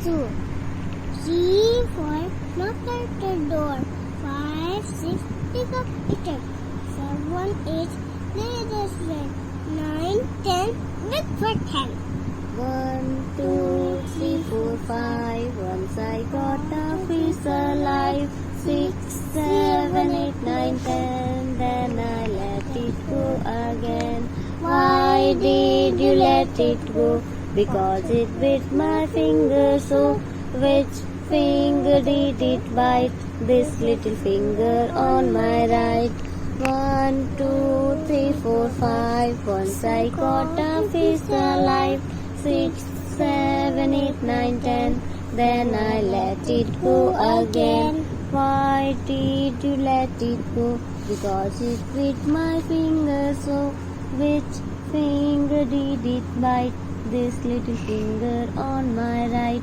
zoo. G for knock at the door. 5, 6, pick up a stick. 7, 8, play the sled. 9, 10, look for 10. 1, 2, 3, 4, 5. Once I got a fish alive. 6, 7, 8, 9, 10. Then I let it go again. Why did you let it go? Because it bit my finger so. Which finger did it bite? This little finger on my right. 1, 2, 3, 4, 5. Once I caught a fish alive. 6, 7, 8, 9, 10. Then I let it go again. Why did you let it go? Because it bit my finger so. Which finger did it bite? This little finger on my right.